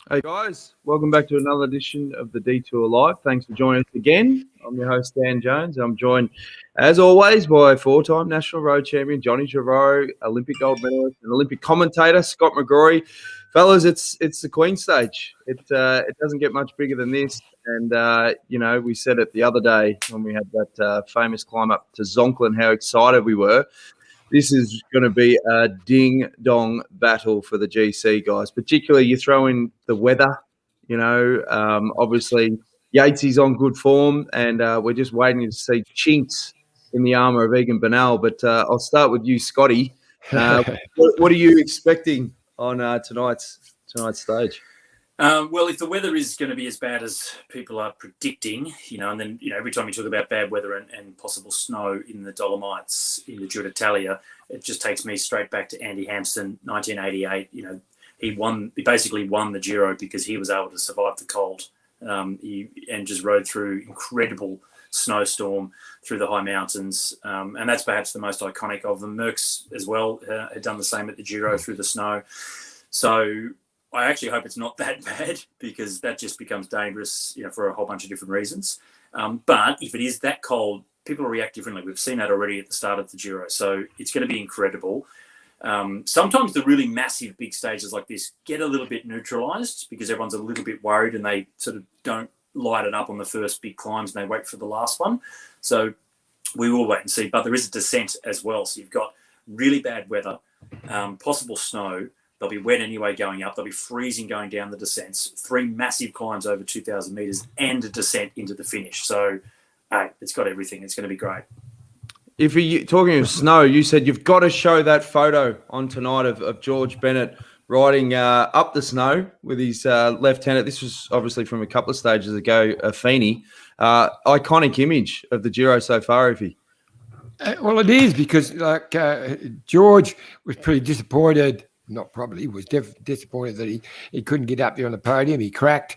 Hey guys, welcome back to another edition of the Detour Live. Thanks for joining us again. I'm your host Dan Jones. I'm joined, as always, by four-time national road champion Johnny Trevor, Olympic gold medalist, and Olympic commentator Scott McGrory. Fellas, it's the Queen stage. It doesn't get much bigger than this. And we said it the other day when we had that famous climb up to Zonklin, how excited we were. This is going to be a ding-dong battle for the GC, guys. Particularly, you throw in the weather. Obviously, Yates is on good form, and we're just waiting to see chinks in the armour of Egan Bernal. But I'll start with you, Scotty. What are you expecting on tonight's stage? Well, if the weather is going to be as bad as people are predicting, and then, every time you talk about bad weather and possible snow in the Dolomites in the Giro d'Italia, it just takes me straight back to Andy Hampsten, 1988. He basically won the Giro because he was able to survive the cold and just rode through incredible snowstorm through the high mountains. And that's perhaps the most iconic of them. Merckx as well had done the same at the Giro through the snow. So I actually hope it's not that bad because that just becomes dangerous, for a whole bunch of different reasons. But if it is that cold, people react differently. We've seen that already at the start of the Giro. So it's going to be incredible. Sometimes the really massive big stages like this get a little bit neutralised because everyone's a little bit worried and they sort of don't light it up on the first big climbs and they wait for the last one. So we will wait and see. But there is a descent as well. So you've got really bad weather, possible snow. They'll be wet anyway going up. They'll be freezing going down the descents. 3 massive climbs over 2,000 metres and a descent into the finish. So, it's got everything. It's going to be great. If you're talking of snow, you said you've got to show that photo on tonight of George Bennett riding up the snow with his lieutenant. This was obviously from a couple of stages ago, Feeney. Iconic image of the Giro so far, Iffy. Well, it is because George was pretty disappointed. Not probably, he was disappointed that he couldn't get up there on the podium. He cracked,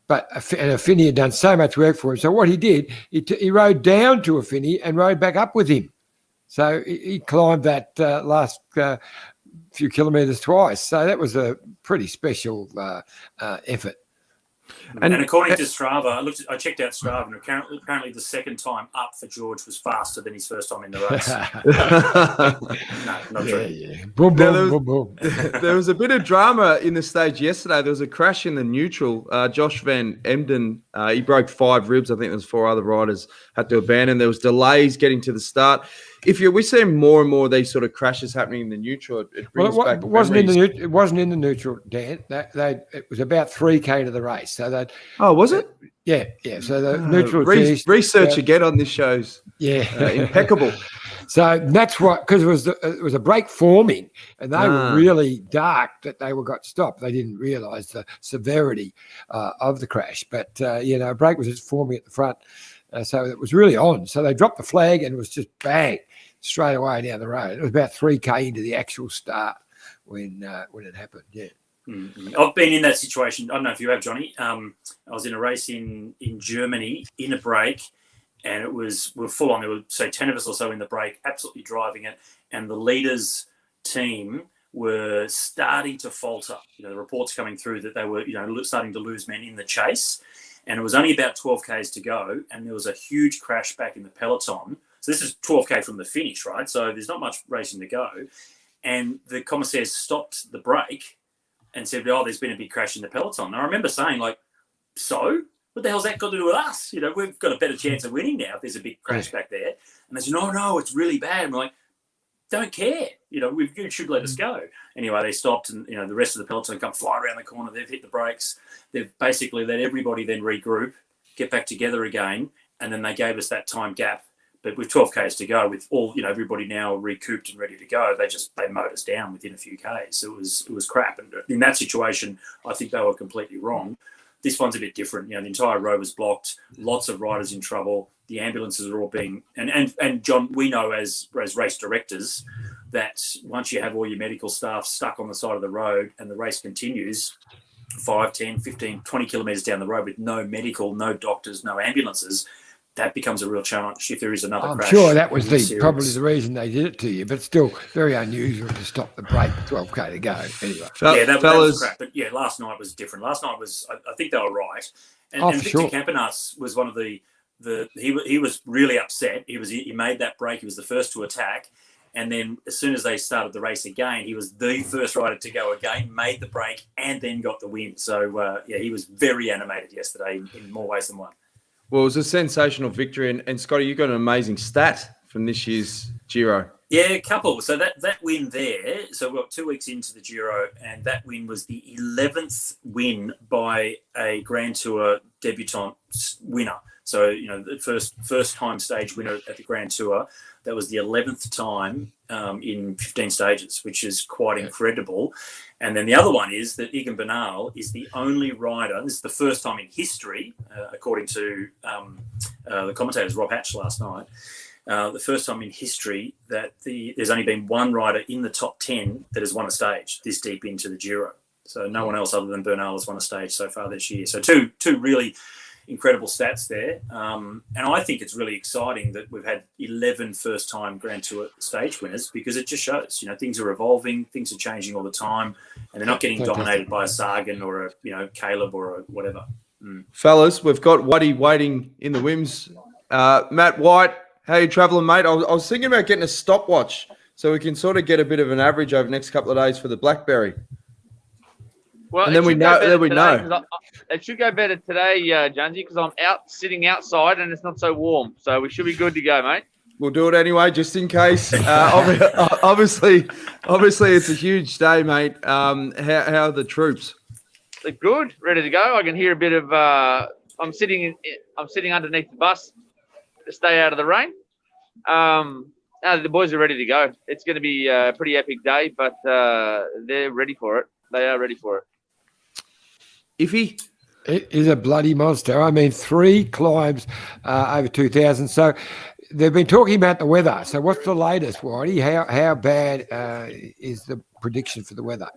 but Affinny had done so much work for him. So what he did, he rode down to Affinny and rode back up with him. So he climbed that last few kilometres twice. So that was a pretty special effort. And according to Strava, I checked out Strava, and apparently the second time up for George was faster than his first time in the race. No, not true. Yeah. Boom, boom, boom, boom. There was a bit of drama in the stage yesterday. There was a crash in the neutral. Josh Van Emden, he broke 5 ribs. I think there's 4 other riders had to abandon. There was delays getting to the start. We're seeing more and more of these sort of crashes happening in the neutral. It brings back memories. It wasn't in the neutral, Dan. It was about 3K to the race. So that. Oh, was it? Yeah. So the neutral research again on this show's impeccable. So that's what, because it was a break forming, and they were really dark that they got stopped. They didn't realise the severity of the crash, but a break was just forming at the front. So it was really on. So they dropped the flag and it was just bang straight away down the road. It was about 3K into the actual start when it happened. Yeah. Mm-hmm. I've been in that situation. I don't know if you have, Johnny. I was in a race in Germany in a break, and we're full on. There were 10 of us or so in the break, absolutely driving it, and the leaders' team were starting to falter. The reports coming through that they were starting to lose men in the chase. And it was only about 12 Ks to go, and there was a huge crash back in the peloton. So this is 12 K from the finish, right? So there's not much racing to go. And the commissaires stopped the break and said, there's been a big crash in the peloton. And I remember saying, so? What the hell's that got to do with us? We've got a better chance of winning now if there's a big crash back there. And they said, no, it's really bad. I'm like, don't care. You should let us go. Anyway, they stopped, and the rest of the peloton come fly around the corner. They've hit the brakes. They've basically let everybody then regroup, get back together again, and then they gave us that time gap. But with 12 Ks to go, with all everybody now recouped and ready to go, they mowed us down within a few Ks. It was crap. And in that situation, I think they were completely wrong. This one's a bit different. The entire road was blocked. Lots of riders in trouble. The ambulances are all being and John, we know as race directors that once you have all your medical staff stuck on the side of the road and the race continues 5, 10, 15, 20 kilometres down the road with no medical, no doctors, no ambulances, that becomes a real challenge if there is another I'm crash. sure that was probably series. the reason they did it to you, but still very unusual to stop the break with 12K to go. Anyway. That was crap. But yeah, last night was different. Last night was, I think they were right. And Victor sure. Campenas was one of he was really upset. He made that break. He was the first to attack. And then as soon as they started the race again, he was the first rider to go again, made the break, and then got the win. So, he was very animated yesterday in more ways than one. Well, it was a sensational victory. And Scotty, you got an amazing stat from this year's Giro. Yeah, a couple. So that win there, so we're 2 weeks into the Giro, and that win was the 11th win by a Grand Tour debutant winner. So, the first time stage winner at the Grand Tour. That was the 11th time in 15 stages, which is quite incredible. And then the other one is that Egan Bernal is the only rider, this is the first time in history, according to the commentators, Rob Hatch last night, the first time in history that there's only been one rider in the top 10 that has won a stage this deep into the Giro. So no one else other than Bernal has won a stage so far this year. So two really incredible stats there. And I think it's really exciting that we've had 11 first-time Grand Tour stage winners, because it just shows, things are evolving, things are changing all the time, and they're not getting dominated by a Sagan or a Caleb or a whatever. Fellas, we've got Whitey waiting in the Wims. Matt White, how are you travelling, mate? I was thinking about getting a stopwatch so we can sort of get a bit of an average over the next couple of days for the Blackberry. Well, and then we know. It should go better today, Jonesy, because I'm sitting outside and it's not so warm. So we should be good to go, mate. We'll do it anyway, just in case. Obviously, it's a huge day, mate. How are the troops? They're good, ready to go. I can hear a bit of. I'm sitting underneath the bus to stay out of the rain. The boys are ready to go. It's going to be a pretty epic day, but they're ready for it. They are ready for it. Iffy? It is a bloody monster. I mean, 3 climbs over 2,000. So they've been talking about the weather. So what's the latest, Whitey? How bad is the prediction for the weather?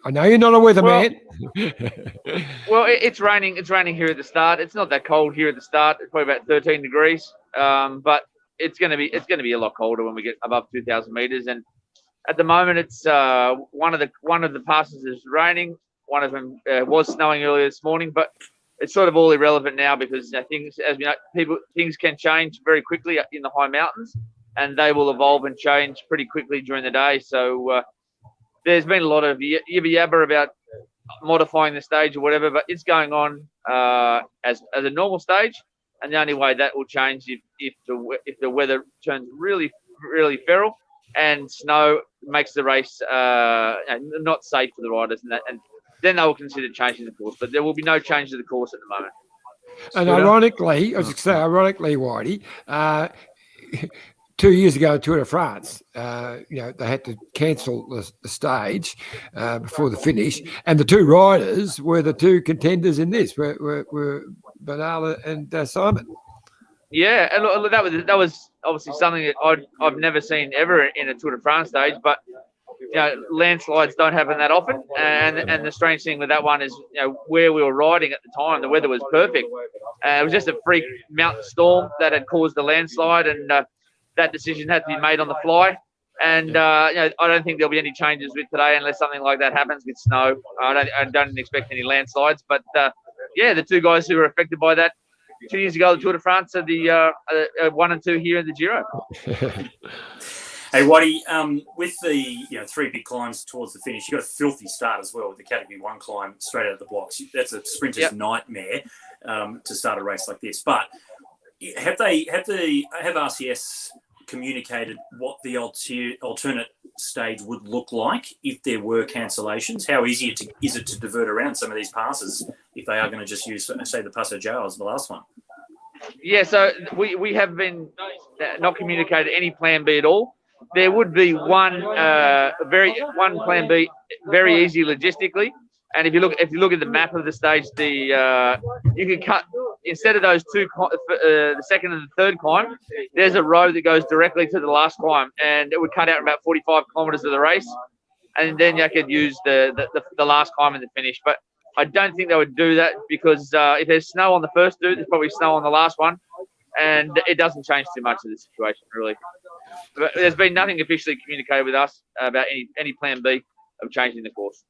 I know you're not a weatherman. Well, it's raining. It's raining here at the start. It's not that cold here at the start. It's probably about 13 degrees. But it's going to be a lot colder when we get above 2,000 meters. And at the moment, it's one of the passes is raining. One of them was snowing earlier this morning, but it's sort of all irrelevant now because things, as we know, things can change very quickly in the high mountains, and they will evolve and change pretty quickly during the day. So there's been a lot of yibba yabba about modifying the stage or whatever, but it's going on as a normal stage, and the only way that will change if the weather turns really, really feral and snow makes the race not safe for the riders, and then they will consider changing the course. But there will be no change to the course at the moment. And ironically, Whitey, 2 years ago, Tour de France, they had to cancel the stage before the finish, and the 2 riders were the 2 contenders in this, were Bernal and Simon. Yeah, and that was obviously something that I've never seen ever in a Tour de France stage, but landslides don't happen that often, and the strange thing with that one is where we were riding at the time, the weather was perfect. It was just a freak mountain storm that had caused the landslide, and that decision had to be made on the fly. And I don't think there'll be any changes with today unless something like that happens with snow. I don't expect any landslides, but the 2 guys who were affected by that 2 years ago, the Tour de France, are the 1 and 2 here in the Giro. Hey, Whitey, with the 3 big climbs towards the finish, you got a filthy start as well with the Category 1 climb straight out of the blocks. That's a sprinter's nightmare to start a race like this. But have RCS communicated what the alternate stage would look like if there were cancellations? How easy is it to divert around some of these passes if they are going to just use, say, the Passo Joao as the last one? Yeah, so we have been not communicated any plan B at all. There would be one plan B, very easy logistically. And if you look at the map of the stage, you can cut, instead of those 2, the second and the third climb, there's a road that goes directly to the last climb, and it would cut out about 45 kilometers of the race, and then you could use the last climb in the finish. But I don't think they would do that because if there's snow on the first 2, there's probably snow on the last one, and it doesn't change too much of the situation really. But there's been nothing officially communicated with us about any plan B of changing the course.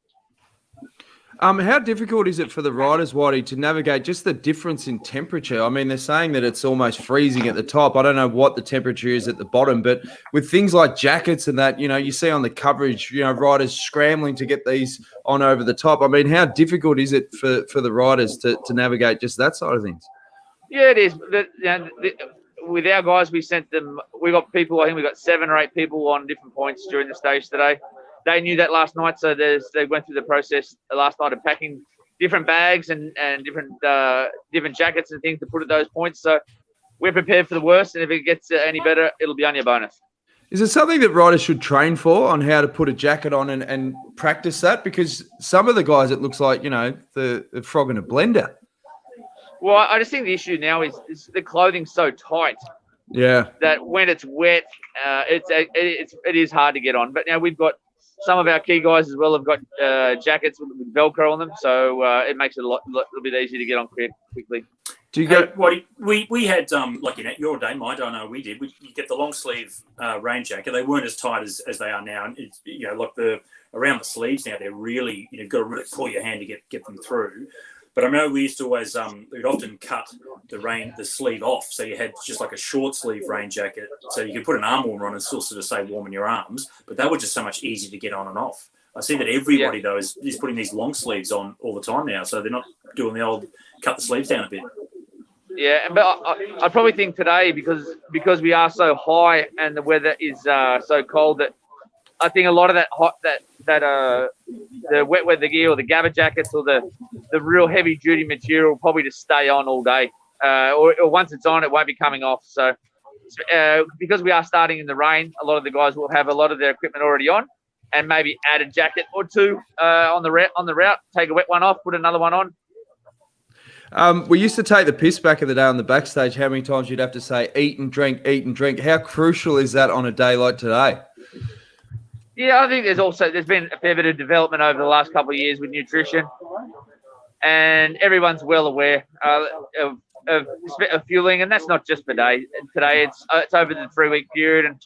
How difficult is it for the riders, Whitey, to navigate just the difference in temperature? I mean, they're saying that it's almost freezing at the top. I don't know what the temperature is at the bottom, but with things like jackets and that, you see on the coverage, riders scrambling to get these on over the top. I mean, how difficult is it for the riders to navigate just that side of things? Yeah, it is. With our guys, we sent them. We got people. I think we got 7 or 8 people on different points during the stage today. They knew that last night, so they went through the process last night of packing different bags and different jackets and things to put at those points. So we're prepared for the worst, and if it gets any better, it'll be only a bonus. Is it something that riders should train for on how to put a jacket on and practice that? Because some of the guys, it looks like the frog in a blender. Well, I just think the issue now is the clothing's so tight. Yeah. That when it's wet, it is hard to get on. But now we've got some of our key guys as well have got jackets with Velcro on them, so it makes it a little bit easier to get on quickly. Do you get what we had like in your day, mate? I know we did. You get the long sleeve rain jacket. They weren't as tight as they are now, and it's like around the sleeves now. They're really you've got to really pull your hand to get them through. But I know we used to always we'd often cut the sleeve off, so you had just like a short sleeve rain jacket, so you could put an arm warmer on and still sort of stay warm in your arms. But that was just so much easier to get on and off. I see that everybody though is putting these long sleeves on all the time now, so they're not doing the old cut the sleeves down a bit. Yeah, but I probably think today because we are so high and the weather is so cold that I think a lot of the wet weather gear or the gabba jackets or the real heavy duty material will probably just stay on all day. Or once it's on, it won't be coming off. So because we are starting in the rain, a lot of the guys will have a lot of their equipment already on and maybe add a jacket or two on the route, take a wet one off, put another one on. We used to take the piss back in the day on the backstage, how many times you'd have to say, eat and drink, eat and drink. How crucial is that on a day like today? Yeah, I think there's been a fair bit of development over the last couple of years with nutrition, and everyone's well aware of fueling, and that's not just for today. Today it's over the 3-week period, and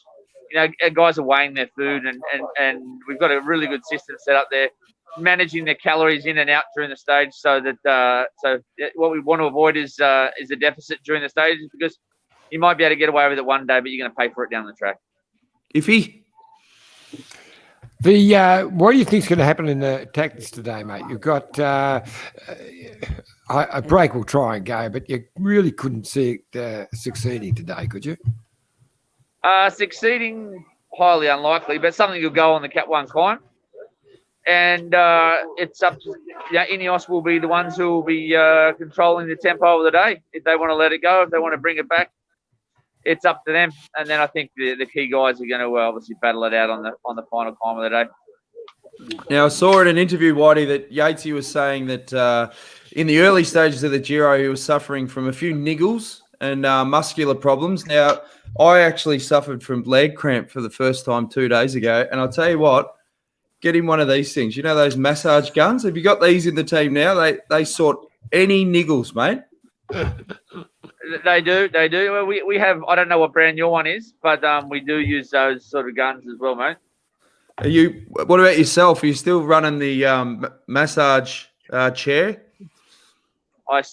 guys are weighing their food, and we've got a really good system set up there, managing their calories in and out during the stage, so that what we want to avoid is a deficit during the stage, because you might be able to get away with it one day, but you're going to pay for it down the track. What do you think is going to happen in the tactics today, mate? You've got a break will try and go, but you really couldn't see it succeeding today, could you? Succeeding, highly unlikely, but something will go on the Cat 1 climb. And it's up to Ineos will be the ones who will be controlling the tempo of the day. If they want to let it go, if they want to bring it back, it's up to them. And then I think the key guys are going to obviously battle it out on the final climb of the day. Now, I saw in an interview, Whitey, that Yatesy was saying that in the early stages of the Giro, he was suffering from a few niggles and muscular problems. Now, I actually suffered from leg cramp for the first time 2 days ago. And I'll tell you what, get him one of these things. You know those massage guns? Have you got these in the team now? They sort any niggles, mate. They do. Well, we have, I don't know what brand your one is, but we do use those sort of guns as well, mate. What about yourself? Are you still running the massage chair? I've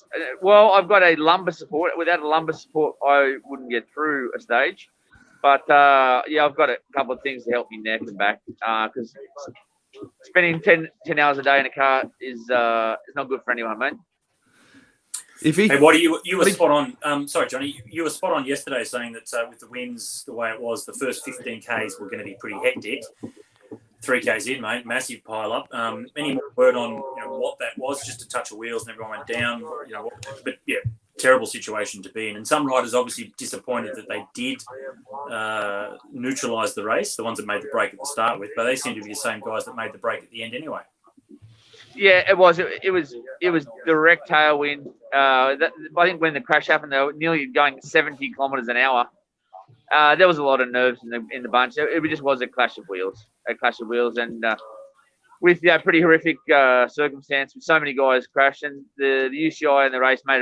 got a lumbar support. Without a lumbar support, I wouldn't get through a stage. But, I've got a couple of things to help me neck and back because spending 10 hours a day in a car is not good for anyone, mate. Hey, Waddy, you were spot on. Sorry, Johnny, you were spot on yesterday saying that with the winds the way it was, the first 15 Ks were going to be pretty hectic. 3 Ks in, mate, massive pile up. Any more word on what that was? Just a touch of wheels and everyone went down. But yeah, terrible situation to be in. And some riders obviously disappointed that they did neutralise the race, the ones that made the break at the start with, but they seem to be the same guys that made the break at the end anyway. Yeah, it was. It was direct tailwind. I think when the crash happened, they were nearly going 70 kilometres an hour. There was a lot of nerves in the bunch. It just was a clash of wheels, and with pretty horrific circumstance, with so many guys crashed, and the UCI and the race made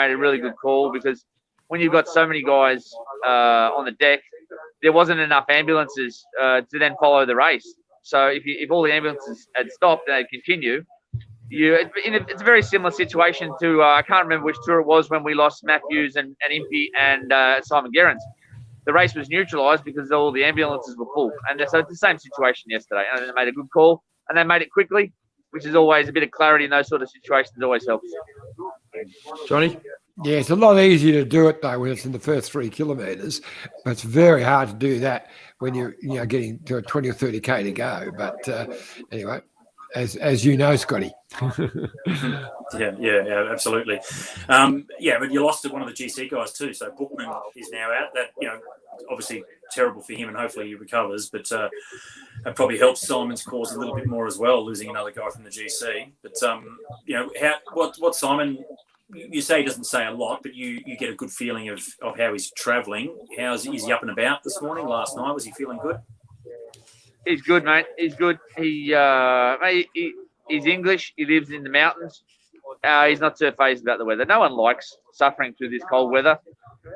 a really good call because when you've got so many guys on the deck, there wasn't enough ambulances to then follow the race. So if all the ambulances had stopped and they'd continue, it's a very similar situation to I can't remember which tour it was when we lost Matthews and Impey and Simon Gerrans. The race was neutralised because all the ambulances were full, and so it's the same situation yesterday. And they made a good call, and they made it quickly, which is always a bit of clarity in those sort of situations. Always helps. Johnny? Yeah, it's a lot easier to do it though when it's in the first 3 kilometres, but it's very hard to do that when you're getting to a 20 or 30k to go. But anyway, as you know, Scotty. Yeah, absolutely. But you lost to one of the GC guys too. So Bookman is now out. That obviously terrible for him, and hopefully he recovers. But it probably helps Simon's cause a little bit more as well, losing another guy from the GC. But what Simon. You say he doesn't say a lot, but you get a good feeling of how he's travelling. Is he up and about this morning? Last night, was he feeling good? He's good, mate. He's good. He's English. He lives in the mountains. He's not too phased about the weather. No one likes suffering through this cold weather,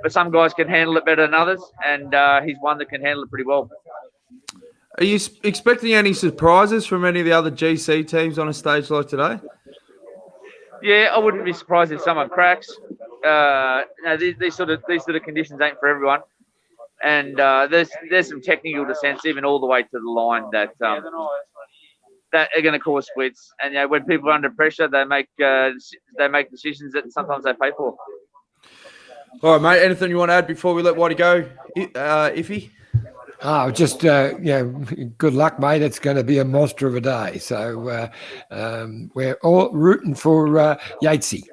but some guys can handle it better than others, and he's one that can handle it pretty well. Are you expecting any surprises from any of the other GC teams on a stage like today? Yeah, I wouldn't be surprised if someone cracks. These sort of conditions ain't for everyone, and there's some technical descents even all the way to the line that are going to cause splits. And when people are under pressure, they make decisions that sometimes they pay for. All right, mate. Anything you want to add before we let Whitey go, Iffy? Oh, just good luck, mate. It's going to be a monster of a day. So we're all rooting for Yatesy.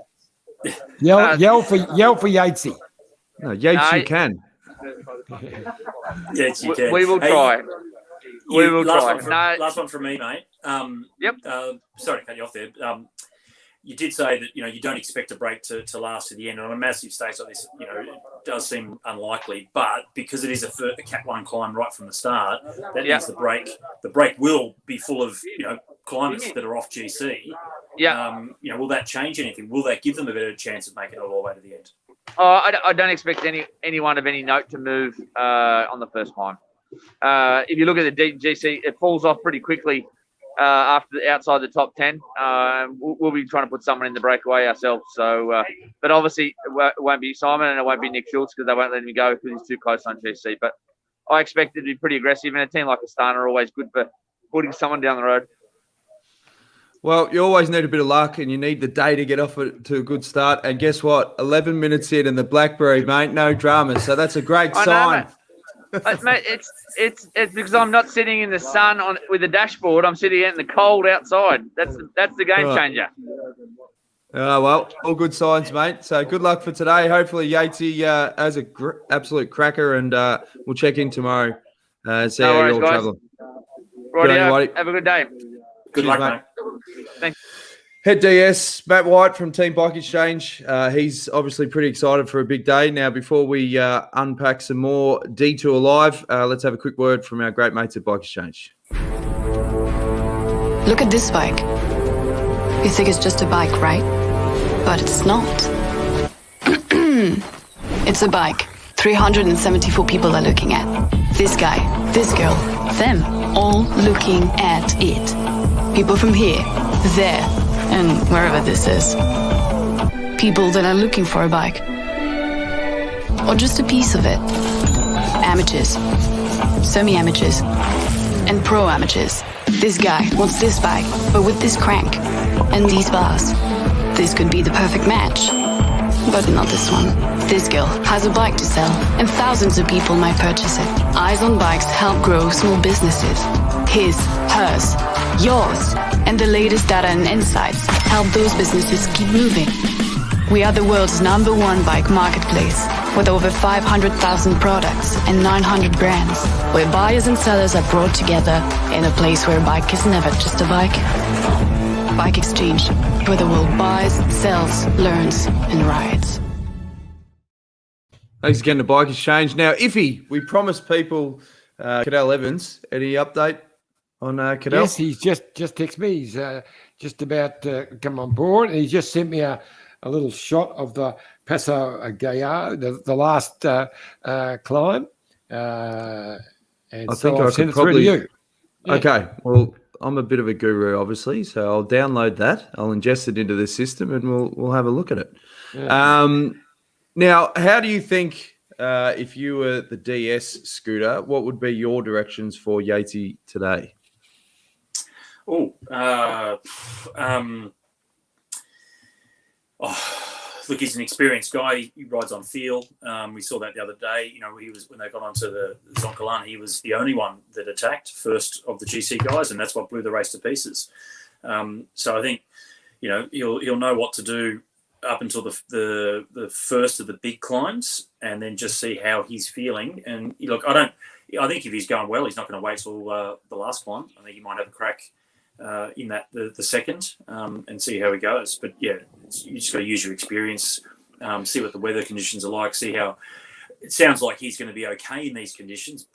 Yell for Yatesy. No, Yates, you can. Yes, you can. We will try. We will try. Last one from me, mate. Yep. Sorry to cut you off there. You did say that you don't expect a break to last to the end. And on a massive stage like this, it does seem unlikely. But because it is a Cat 1 climb right from the start, that means the break will be full of climbers that are off GC. Yeah. Will that change anything? Will that give them a better chance of making it all the way to the end? I don't expect anyone of any note to move on the first climb. If you look at the GC, it falls off pretty quickly. Outside the top 10, we'll be trying to put someone in the breakaway ourselves. So, but obviously it won't be Simon and it won't be Nick Schultz because they won't let him go because he's too close on GC. But I expect it to be pretty aggressive, and a team like Astana are always good for putting someone down the road. Well, you always need a bit of luck, and you need the day to get off to a good start. And guess what? 11 minutes in, and the Blackberry, mate, no dramas. So that's a great sign. Mate, it's because I'm not sitting in the sun with the dashboard. I'm sitting out in the cold outside. That's the game changer. Well, all good signs, mate. So good luck for today. Hopefully Yatesy has a absolute cracker, and we'll check in tomorrow and see how you're all traveling. Right, have a good day. Good luck, mate. Thanks. Head DS, Matt White from Team Bike Exchange. He's obviously pretty excited for a big day. Now, before we unpack some more Detour Live, let's have a quick word from our great mates at Bike Exchange. Look at this bike. You think it's just a bike, right? But it's not. It's a bike 374 people are looking at. This guy, this girl, them, all looking at it. People from here, there, and wherever this is. People that are looking for a bike. Or just a piece of it. Amateurs, semi-amateurs, and pro-amateurs. This guy wants this bike, but with this crank and these bars. This could be the perfect match. But not this one. This girl has a bike to sell, and thousands of people might purchase it. Eyes on Bikes help grow small businesses. His, hers, yours, and the latest data and insights help those businesses keep moving. We are the world's #1 bike marketplace, with over 500,000 products and 900 brands, where buyers and sellers are brought together in a place where a bike is never just a bike. Bike Exchange, where the world buys, sells, learns, and rides. Thanks again to Bike Exchange. Now, Iffy, we promised people Cadel Evans. Any update on Cadel? Yes, he's just texted me. He's just about to come on board. He just sent me a a little shot of the Passo Gallard, the last climb. And I so think I'll I send could it through to probably. you. Yeah. Okay, well, I'm a bit of a guru, obviously, so I'll download that. I'll ingest it into the system, and we'll have a look at it. Yeah. Now, how do you think if you were the DS Scooter, what would be your directions for Yatesy today? Look, he's an experienced guy. He rides on feel. We saw that the other day. You know, he was when they got onto the Zoncolan, he was the only one that attacked first of the GC guys, and that's what blew the race to pieces. So I think, you know, he'll know what to do up until the first of the big climbs, and then just see how he's feeling. And look, I think if he's going well, he's not going to wait till the last climb. I think he might have a crack in that the second and see how he goes. But yeah, you just got to use your experience, see what the weather conditions are like, see how. It sounds like he's going to be okay in these conditions,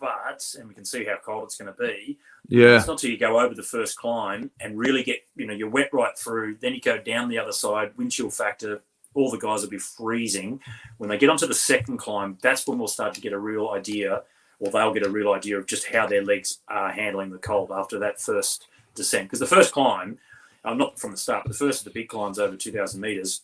and we can see how cold it's going to be. Yeah, it's not till you go over the first climb and really get, you know, you're wet right through. Then you go down the other side, wind chill factor. All the guys will be freezing. When they get onto the second climb, that's when we'll start to get a real idea, or they'll get a real idea of just how their legs are handling the cold after that first descent. Because the first climb, not from the start, but the first of the big climbs over 2,000 meters,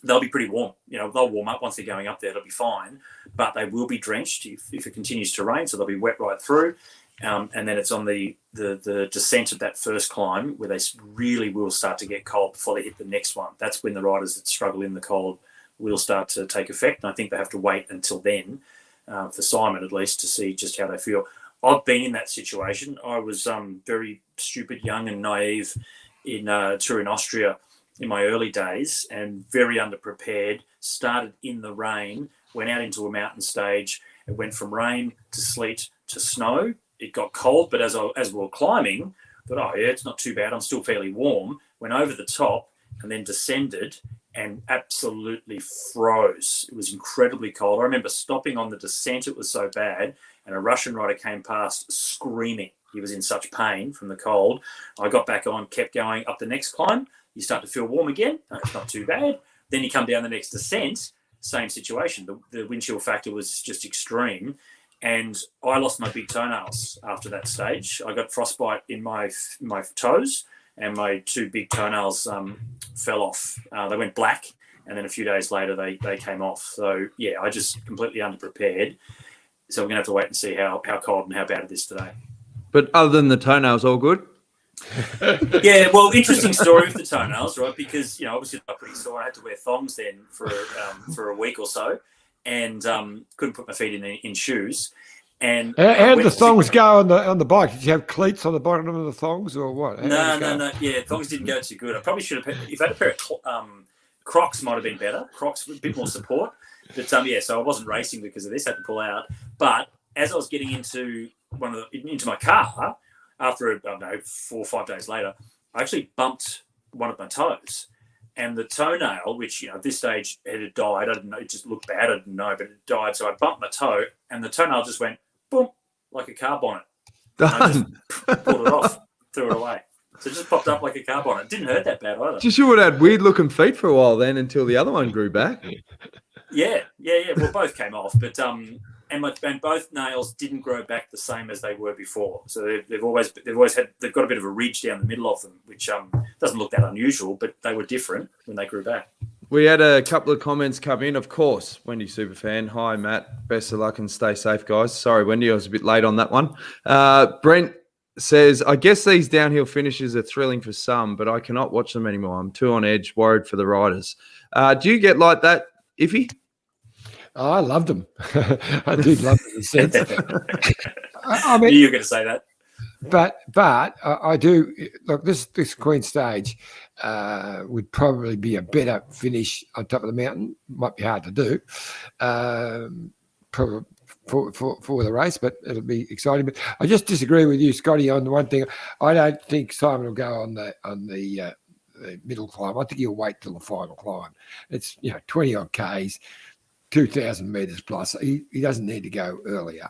they'll be pretty warm. You know, they'll warm up once they're going up there. It'll be fine, but they will be drenched if it continues to rain. So they'll be wet right through. And then it's on the descent of that first climb where they really will start to get cold before they hit the next one. That's when the riders that struggle in the cold will start to take effect. And I think they have to wait until then, for Simon at least, to see just how they feel. I've been in that situation. I was very stupid, young and naive in Tour in Austria in my early days, and very underprepared. Started in the rain, went out into a mountain stage. It went from rain to sleet to snow. It got cold, but as we were climbing, I thought, oh yeah, it's not too bad. I'm still fairly warm. Went over the top and then descended and absolutely froze. It was incredibly cold. I remember stopping on the descent. It was so bad. And a Russian rider came past screaming. He was in such pain from the cold. I got back on, kept going up the next climb. You start to feel warm again. No, it's not too bad. Then you come down the next descent, same situation. The wind chill factor was just extreme. And I lost my big toenails after that stage. I got frostbite in my toes, and my two big toenails fell off. They went black, and then a few days later they came off. So yeah, I just completely underprepared. So we're gonna have to wait and see how cold and how bad it is today. but other than the toenails, all good. Yeah, well, interesting story with the toenails, right? Because, you know, obviously they're pretty sore. I had to wear thongs then for a week or so, and couldn't put my feet in shoes. And how did the thongs go on the bike? Did you have cleats on the bottom of the thongs, or what? No. Yeah, thongs didn't go too good. I probably should have. If I had a pair of Crocs, might have been better. Crocs with a bit more support. But yeah, so I wasn't racing because of this. I had to pull out. But as I was getting into my car, after, I don't know, 4 or 5 days later, I actually bumped one of my toes. And the toenail, which, you know, at this stage it had died. I didn't know, it just looked bad. I didn't know, but it died. So I bumped my toe, and the toenail just went boom, like a car bonnet. I just pulled it off, threw it away. So it just popped up like a car bonnet. It didn't hurt that bad either. Just you would have had weird looking feet for a while then until the other one grew back. Yeah. Well, both came off, but and both nails didn't grow back the same as they were before. So they've got a bit of a ridge down the middle of them, which doesn't look that unusual, but they were different when they grew back. We had a couple of comments come in, of course. Wendy Superfan, hi Matt, best of luck and stay safe, guys. Sorry, Wendy, I was a bit late on that one. Brent says, I guess these downhill finishes are thrilling for some, but I cannot watch them anymore. I'm too on edge, worried for the riders. Do you get like that, Iffy? Oh, I loved them. I did love them in a sense. I mean, you were going to say that. But I do look. This Queen stage would probably be a better finish on top of the mountain. Might be hard to do, probably for the race, but it'll be exciting. But I just disagree with you, Scotty, on the one thing. I don't think Simon will go on the middle climb. I think he'll wait till the final climb. It's 20 odd k's. 2,000 metres plus. He doesn't need to go earlier.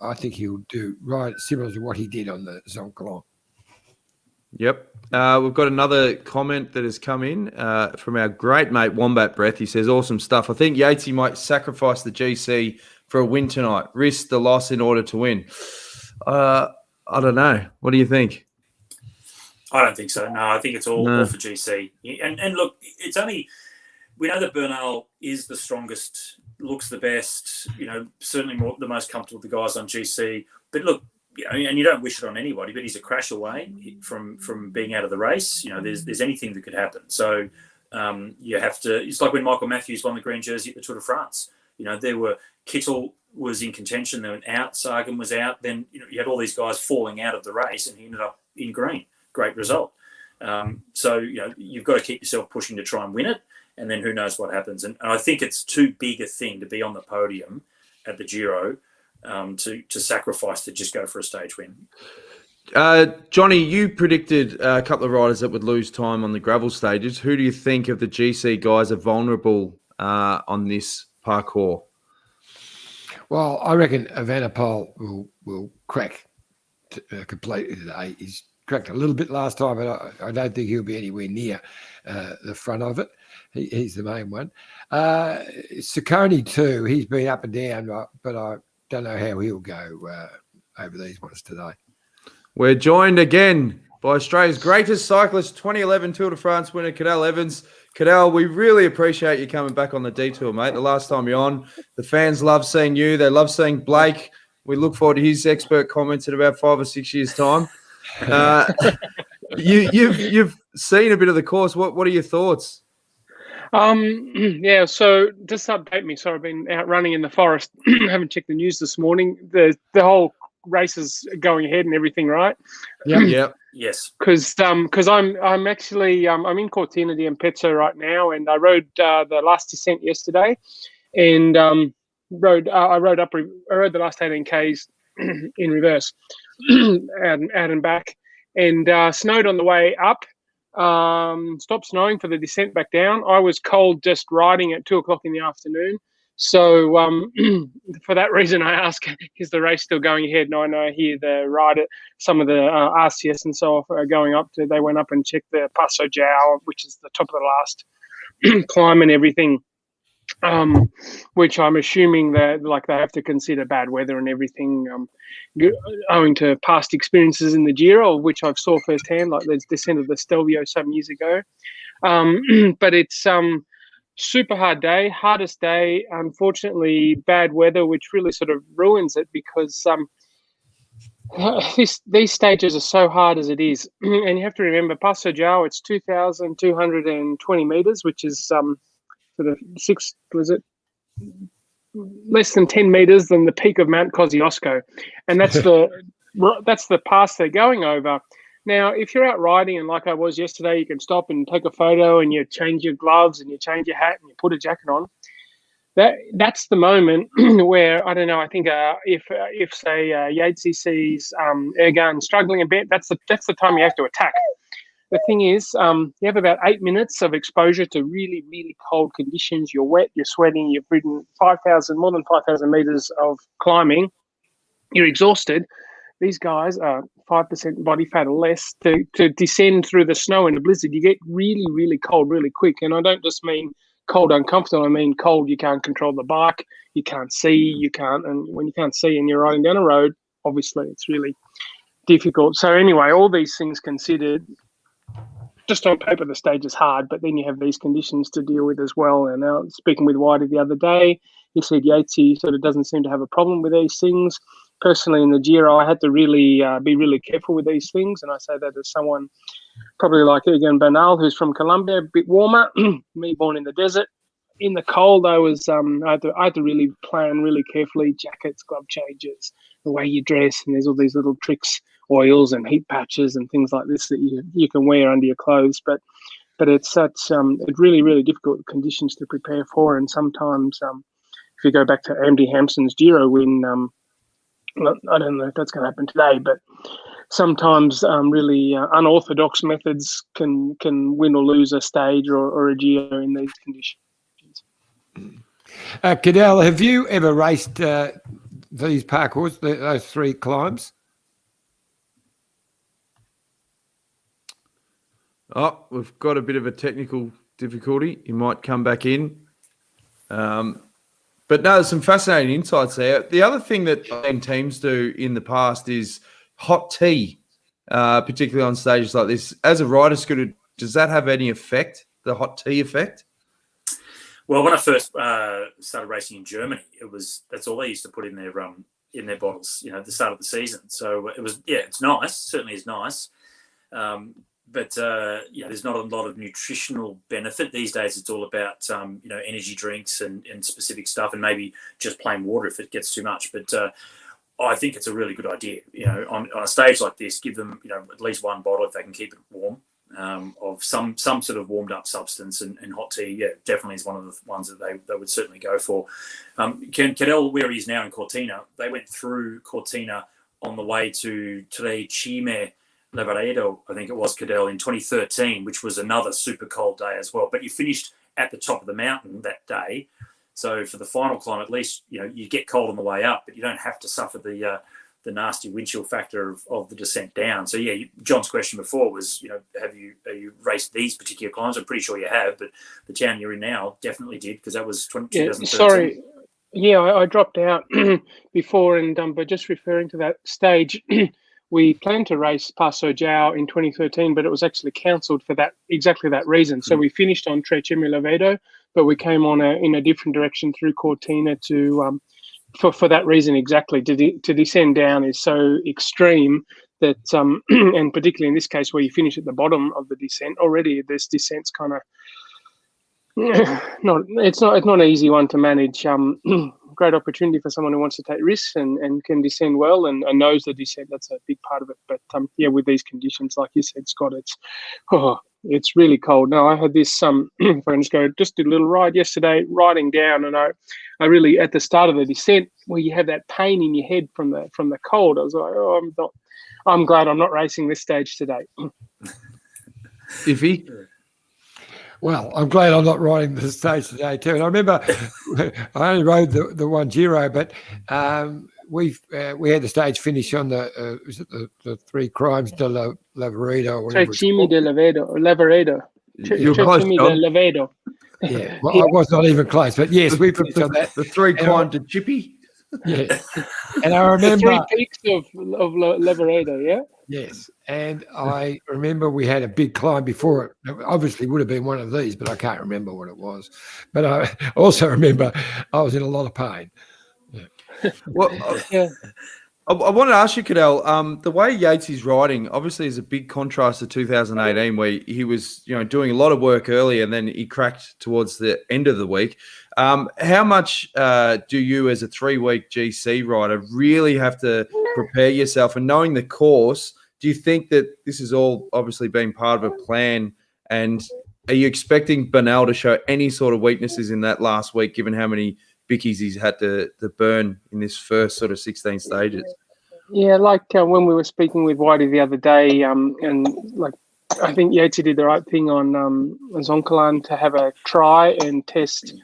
I think he'll do right similar to what he did on the Zoncolan. Yep. We've got another comment that has come in from our great mate Wombat Breath. He says, awesome stuff. I think Yatesy might sacrifice the GC for a win tonight, risk the loss in order to win. I don't know. What do you think? I don't think so. No, I think it's all for GC. And look, it's only, we know that Bernal is the strongest, looks the best, certainly the most comfortable with the guys on GC. But look, and you don't wish it on anybody, but he's a crash away from being out of the race. There's anything that could happen. So you have to. It's like when Michael Matthews won the green jersey at the Tour de France. There were Kittel was in contention, they went out. Sagan was out. Then you had all these guys falling out of the race, and he ended up in green. Great result. So you've got to keep yourself pushing to try and win it, and then who knows what happens. And I think it's too big a thing to be on the podium at the Giro. To sacrifice to just go for a stage win. Johnny, you predicted a couple of riders that would lose time on the gravel stages. Who do you think of the GC guys are vulnerable on this parkour? Well, I reckon Evenepoel will crack completely today. He's cracked a little bit last time, but I don't think he'll be anywhere near the front of it. He's the main one. Ciccone too. He's been up and down, but I don't know how he'll go over these ones today. We're joined again by Australia's greatest cyclist, 2011 Tour de France winner, Cadel Evans. Cadel, we really appreciate you coming back on the detour, mate. The last time you're on, the fans love seeing you. They love seeing Blake. We look forward to his expert comments in about 5 or 6 years' time. You've seen a bit of the course. What are your thoughts? Yeah, so just update me. So I've been out running in the forest. Haven't checked the news this morning. The whole race is going ahead and everything, right? Yep. Yes. Because I'm actually I'm in Cortina d'Ampezzo right now, and I rode the last descent yesterday, and I rode the last 18 k's in reverse, out and back, and snowed on the way up. Stopped snowing for the descent back down. I was cold just riding at 2:00 in the afternoon. So for that reason, I ask, is the race still going ahead? And I know here the rider, some of the RCS and so on are going up to, they went up and checked the Passo Giao, which is the top of the last climb and everything. Which I'm assuming that they have to consider bad weather and everything, owing to past experiences in the Giro, which I've saw firsthand, like the descent of the Stelvio some years ago. But it's super hard day, hardest day. Unfortunately, bad weather, which really sort of ruins it because these stages are so hard as it is, and you have to remember Passo Giao. It's 2,220 meters, which is sort of less than 10 meters than the peak of Mount Kosciuszko, and that's the pass they're going over. Now, if you're out riding, and like I was yesterday, you can stop and take a photo, and you change your gloves, and you change your hat, and you put a jacket on. That's the moment where, I don't know, I think if say Yatesy sees Egan struggling a bit, that's the time you have to attack. The thing is, you have about 8 minutes of exposure to really, really cold conditions. You're wet, you're sweating, you've ridden more than 5,000 meters of climbing. You're exhausted. These guys are 5% body fat or less. To descend through the snow in a blizzard, you get really, really cold really quick. And I don't just mean cold uncomfortable. I mean cold, you can't control the bike, you can't see, and when you can't see and you're riding down a road, obviously it's really difficult. So anyway, all these things considered, just on paper, the stage is hard, but then you have these conditions to deal with as well. And speaking with Whitey the other day, he said Yatesy sort of doesn't seem to have a problem with these things. Personally, in the Giro, I had to really be really careful with these things. And I say that as someone probably like Egan Bernal, who's from Colombia, a bit warmer, me born in the desert. In the cold, I had to really plan really carefully, jackets, glove changes, the way you dress, and there's all these little tricks, oils and heat patches and things like this that you can wear under your clothes. But it's such really, really difficult conditions to prepare for. And sometimes if you go back to Andy Hampson's Giro win, I don't know if that's going to happen today, but sometimes really unorthodox methods can win or lose a stage or a Giro in these conditions. Cadel, have you ever raced these parkours, those 3 climbs? Oh, we've got a bit of a technical difficulty. He might come back in. But no, there's some fascinating insights there. The other thing that I've seen teams do in the past is hot tea, particularly on stages like this. As a rider scooter, does that have any effect, the hot tea effect? Well, when I first started racing in Germany, that's all they used to put in their bottles, at the start of the season. So it was, it's nice. Certainly is nice. But there's not a lot of nutritional benefit these days. It's all about energy drinks and specific stuff, and maybe just plain water if it gets too much. But I think it's a really good idea. On a stage like this, give them at least one bottle if they can keep it warm of some sort of warmed up substance, and hot tea. Yeah, definitely is one of the ones that they would certainly go for. Cadel, where he is now in Cortina, they went through Cortina on the way to Cime Lavaredo, I think it was, Cadel, in 2013, which was another super cold day as well. But you finished at the top of the mountain that day. So for the final climb, at least, you get cold on the way up, but you don't have to suffer the nasty wind chill factor of the descent down. So, yeah, John's question before was, have you raced these particular climbs? I'm pretty sure you have, but the town you're in now definitely did, because that was 2013. Sorry. Yeah, I dropped out before, but just referring to that stage, we planned to race Passo Giao in 2013, but it was actually cancelled for exactly that reason. So we finished on Trecemi Lavedo, but we came on in a different direction through Cortina to for that reason exactly. To descend down is so extreme that, and particularly in this case where you finish at the bottom of the descent, already this descent's kind of it's not an easy one to manage. Great opportunity for someone who wants to take risks and can descend well and knows the descent. That's a big part of it. But with these conditions, like you said, Scott, it's really cold. Now I had this friends just did a little ride yesterday, riding down, and I really, at the start of the descent where you have that pain in your head from the cold, I was like, I'm glad I'm not racing this stage today. Iffy? Well, I'm glad I'm not riding the stage today too. And I remember I only rode the one Giro, but we had the stage finish on the three crimes de Lavaredo or whatever. Trecemi de Lavaredo. You're close, Trecemi John. de Lavaredo. Yeah, well, I was not even close, but yes, we finished on that. The three climb to Chippy. Yeah, and I remember the 3 peaks of Lavaredo. Yeah. Yes, and I remember we had a big climb before it. It obviously would have been one of these, but I can't remember what it was. But I also remember I was in a lot of pain. Yeah. Well, I want to ask you, Cadel, the way Yates is riding obviously is a big contrast to 2018, where he was, doing a lot of work early and then he cracked towards the end of the week. How much do you, as a 3-week GC rider, really have to prepare yourself? And knowing the course, do you think that this has all obviously been part of a plan? And are you expecting Bernal to show any sort of weaknesses in that last week, given how many bickies he's had to burn in this first sort of 16 stages? Yeah, like when we were speaking with Whitey the other day, and like I think Yates did the right thing on Zoncolan to have a try and test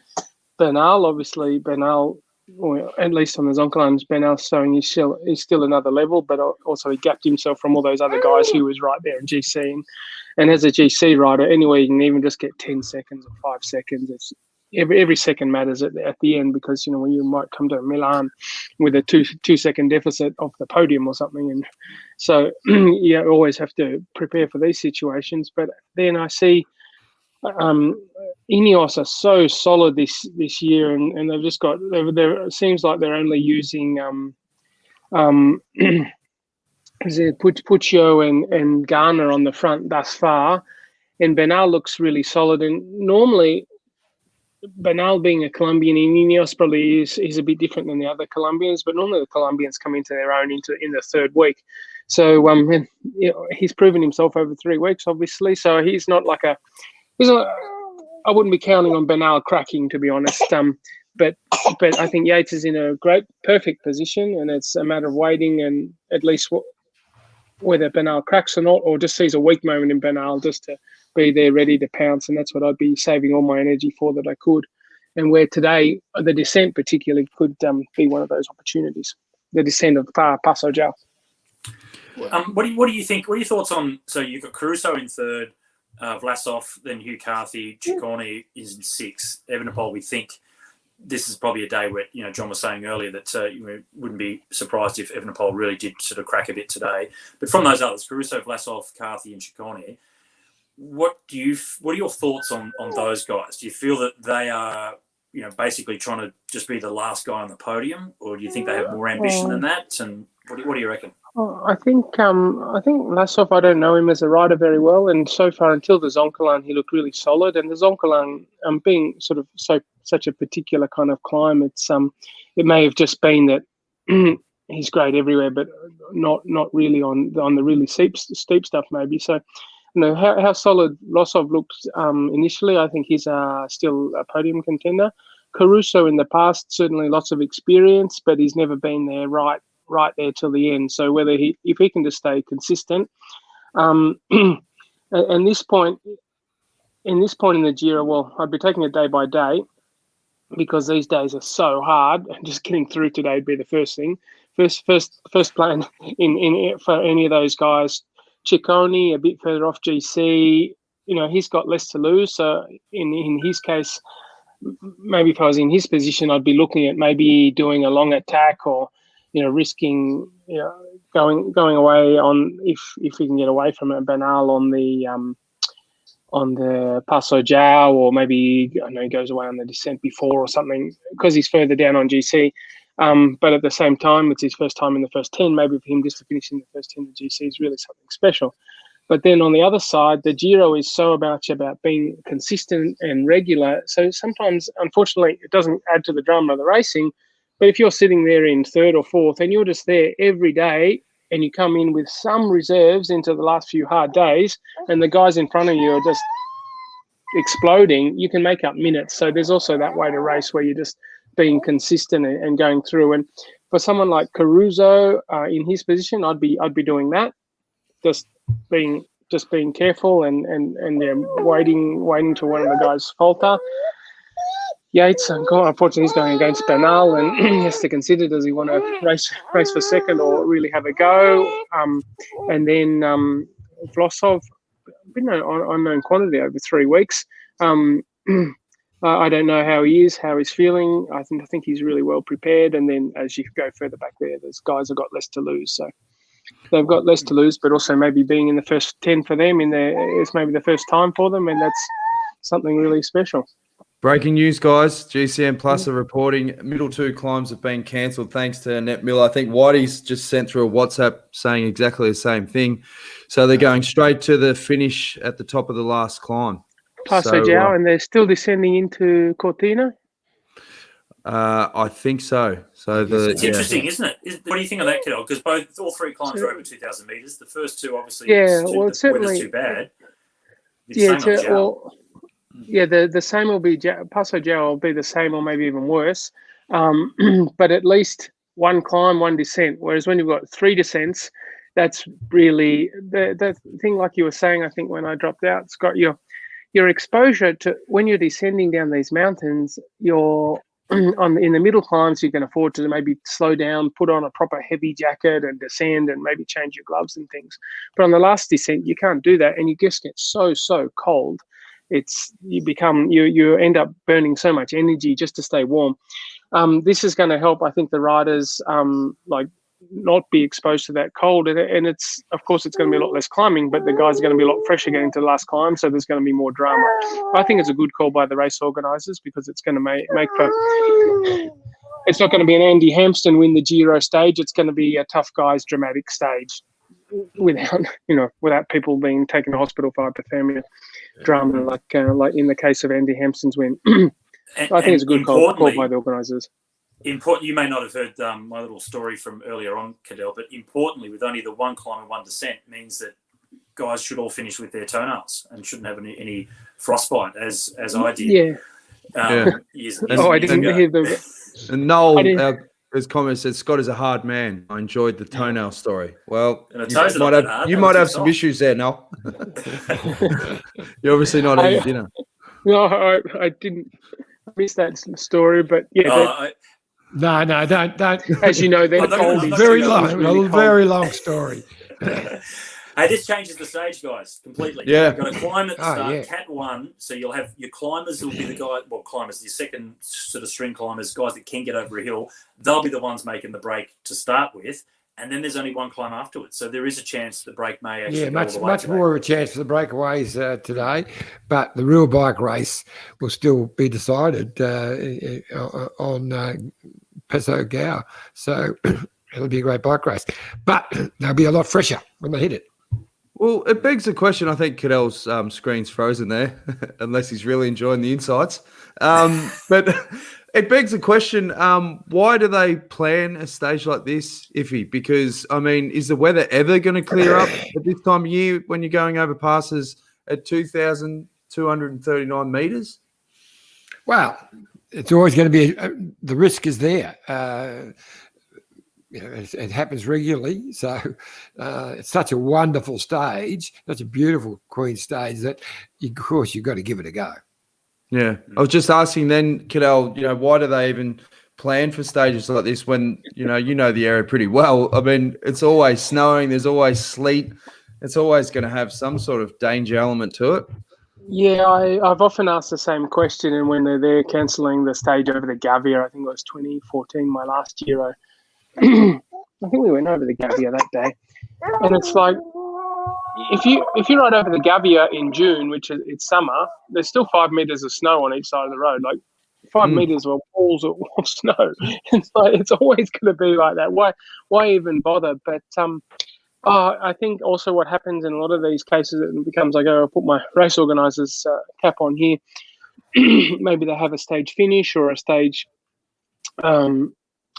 Bernal. Obviously, Bernal, or at least on the Zoncolans, Bernal's showing he's still another level, but also he gapped himself from all those other guys who was right there in GC. And as a GC rider, anyway, you can even just get 10 seconds or 5 seconds. It's every second matters at the end, because when you might come to Milan with a 2 second deficit off the podium or something, and so you always have to prepare for these situations. But then I see Ineos are so solid this year, and they've just got it seems like they're only using Puccio and Garner on the front thus far, and Bernal looks really solid. And normally Bernal, being a Colombian in Ineos, probably is a bit different than the other Colombians, but normally the Colombians come into their own in the third week. So he's proven himself over 3 weeks, obviously. So he's not I wouldn't be counting on Bernal cracking, to be honest. But I think Yates is in a perfect position, and it's a matter of waiting and at least whether Bernal cracks or not, or just sees a weak moment in Bernal just to be there ready to pounce. And that's what I'd be saving all my energy for that I could. And where today, the descent particularly could be one of those opportunities, the descent of Passo Giao. What do you think? What are your thoughts on, so you've got Caruso in third, Vlasov, then Hugh Carthy, Ciccone is in 6th. Evenepoel, we think this is probably a day where, John was saying earlier that wouldn't be surprised if Evenepoel really did sort of crack a bit today. But from those others, Caruso, Vlasov, Carthy, and Ciccone, what are your thoughts on those guys? Do you feel that they are, basically trying to just be the last guy on the podium, or do you think they have more ambition than that? And what do you reckon? I think Vlasov, I don't know him as a rider very well, and so far until the Zoncolan, he looked really solid. And the Zoncolan, being sort of such a particular kind of climb, it may have just been that he's great everywhere, but not really on the really steep stuff maybe. So, how solid Vlasov looked initially, I think he's still a podium contender. Caruso in the past, certainly lots of experience, but he's never been there right there till the end. So whether if he can just stay consistent, and this point in the Giro, well, I'd be taking it day by day, because these days are so hard. Just getting through today would be the first thing. First plan in for any of those guys. Ciccone a bit further off GC, he's got less to lose. So in his case, maybe if I was in his position, I'd be looking at maybe doing a long attack, or risking going away on if he can get away from it, Bernal on the Passo Giao, or maybe he goes away on the descent before or something, because he's further down on GC. But at the same time, it's his first time in the first 10. Maybe for him just to finish in the first 10 of GC is really something special. But then on the other side, the Giro is so much about being consistent and regular. So sometimes, unfortunately, it doesn't add to the drama of the racing. But if you're sitting there in 3rd or 4th and you're just there every day, and you come in with some reserves into the last few hard days, and the guys in front of you are just exploding, you can make up minutes. So there's also that way to race where you're just being consistent and going through. And for someone like Caruso in his position, I'd be doing that, just being careful and waiting till one of the guys falter. Yates, unfortunately, he's going against Bernal, and he has to consider, does he want to race for second or really have a go? And then Vlasov, been an unknown quantity over 3 weeks. I don't know how he is, how he's feeling. I think he's really well prepared. And then as you go further back there, those guys have got less to lose. So they've got less to lose, but also maybe being in the first 10 for them it's maybe the first time for them, and that's something really special. Breaking news, guys. GCN Plus are reporting middle 2 climbs have been cancelled thanks to Net Miller. I think Whitey's just sent through a WhatsApp saying exactly the same thing. So they're going straight to the finish at the top of the last climb. Passo Giao, and they're still descending into Cortina? I think so. So it's interesting, isn't it? What do you think of that, Cadel? Because all 3 climbs are over 2,000 metres. The first 2, obviously, it's certainly too bad. The same will be Passo Giao will be the same, or maybe even worse. But at least 1 climb, 1 descent. Whereas when you've got 3 descents, that's really the thing. Like you were saying, I think when I dropped out, Scott, your exposure to when you're descending down these mountains, you're in the middle climbs, you can afford to maybe slow down, put on a proper heavy jacket and descend, and maybe change your gloves and things. But on the last descent, you can't do that, and you just get so cold. You end up burning so much energy just to stay warm. This is going to help, I think, the riders not be exposed to that cold, and it's going to be a lot less climbing, but the guys are going to be a lot fresher getting to the last climb, so there's going to be more drama. I think it's a good call by the race organisers, because it's going to make for. It's not going to be an Andy Hampsten win the Giro stage. It's going to be a tough guys dramatic stage, without people being taken to hospital for hypothermia drama, like in the case of Andy Hampsten's win. I think it's a good call by the organisers. Important. You may not have heard my little story from earlier on, Cadel, but importantly, with only the 1 climb and 1 descent, means that guys should all finish with their toenails and shouldn't have any frostbite, as I did. I didn't hear the. And Noel, his comment said, "Scott is a hard man. I enjoyed the toenail story." Well, you might have some issues there, Noel. You're obviously not eating dinner. No, I didn't miss that story, but yeah. No, don't. As you know, they're cold. Very long story. Hey, this changes the stage, guys, completely. Yeah. You've got to climb at the start, yeah. Cat 1, so you'll have your climbers will be the guy, well, climbers, your second sort of string climbers, guys that can get over a hill. They'll be the ones making the break to start with, and then there's only one climb afterwards. So there is a chance the break may actually go all the way much today. more of a chance for the breakaways today, but the real bike race will still be decided on Peso Gao. So it'll be a great bike race, but they'll be a lot fresher when they hit it. Well, it begs the question. I think Cadel's screen's frozen there, unless he's really enjoying the insights. But it begs the question, why do they plan a stage like this, Iffy? Because, I mean, is the weather ever going to clear up at this time of year when you're going over passes at 2,239 metres? Well, it's always going to be the risk is there. It happens regularly. So it's such a wonderful stage, such a beautiful Queen stage that, of course, you've got to give it a go. Yeah. I was just asking then, Cadel, why do they even plan for stages like this when, you know the area pretty well? I mean, it's always snowing. There's always sleet. It's always going to have some sort of danger element to it. Yeah, I've often asked the same question, and when they're cancelling the stage over the Gavia, I think it was 2014, my last Giro. I think we went over the Gavia that day, and it's like if you ride over the Gavia in June, which is it's summer, there's still 5 meters of snow on each side of the road, like 5 meters of walls of snow. It's like it's always going to be like that. Why even bother? But I think also what happens in a lot of these cases, it becomes like, I'll put my race organizer's cap on here. Maybe they have a stage finish or a stage.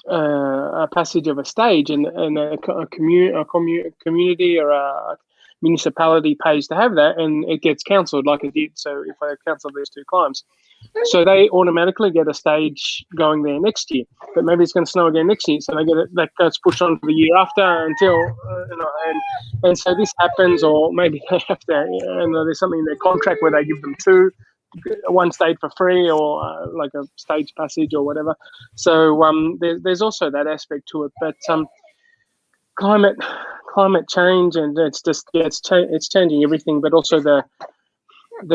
A passage of a stage, and a community or a municipality pays to have that, and it gets cancelled like it did. So if I cancel these 2 climbs, so they automatically get a stage going there next year. But maybe it's going to snow again next year, so they get it. That gets pushed on to the year after until and so this happens, or maybe they have to. And there's something in their contract where they give them 2. One stage for free, or like a stage passage or whatever. So there's also that aspect to it. But climate change, and it's just it's changing everything. But also the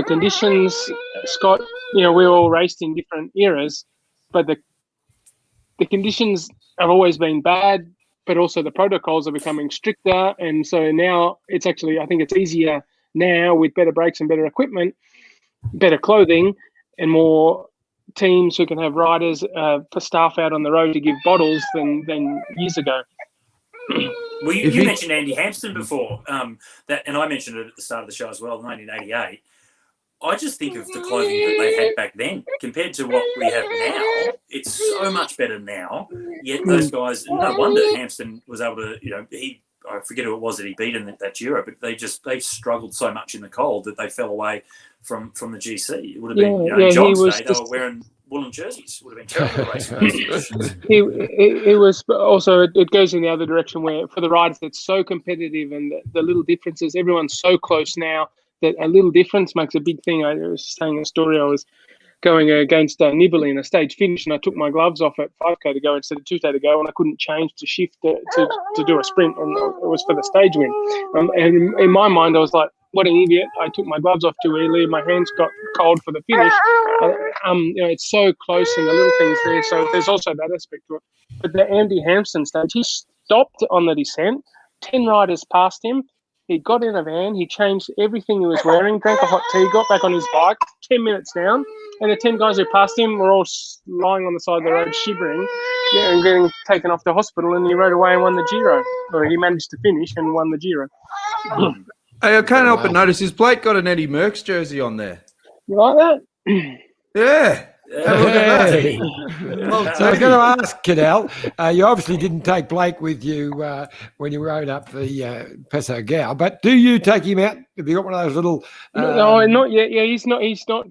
conditions, Scott. We all raced in different eras, but the conditions have always been bad. But also the protocols are becoming stricter, and so now it's actually, I think it's easier now with better brakes and better equipment, better clothing, and more teams who can have riders for staff out on the road to give bottles than years ago. Well, you mentioned Andy Hampson before, and I mentioned it at the start of the show as well, 1988. I just think of the clothing that they had back then compared to what we have now. It's so much better now. Yet those guys, no wonder Hampson was able to, I forget who it was that he beat in that Giro, but they struggled so much in the cold that they fell away from the GC. It would have been, in John's day, they were wearing woolen jerseys. It would have been terrible racing. It was also, it goes in the other direction where for the riders it's so competitive, and the little differences, everyone's so close now that a little difference makes a big thing. I was saying a story, I was going against Nibali in a stage finish, and I took my gloves off at 5K to go instead of 2K to go, and I couldn't change to shift to do a sprint, and it was for the stage win. And in my mind, I was like, what an idiot. I took my gloves off too early. My hands got cold for the finish. It's so close in the little things there. So there's also that aspect to it. But the Andy Hampson stage, he stopped on the descent. 10 riders passed him. He got in a van. He changed everything he was wearing, drank a hot tea, got back on his bike, 10 minutes down. And the 10 guys who passed him were all lying on the side of the road shivering, and getting taken off to hospital, and he rode away and won the Giro. Or he managed to finish and won the Giro. Hey, I can't help but notice, has Blake got an Eddie Merckx jersey on there? You like that? Yeah. Hey. So I was going to ask, Cadel, you obviously didn't take Blake with you when you rode up the Peso Gao, but do you take him out? Have you got one of those little... No, not yet. Yeah, he's not. He's a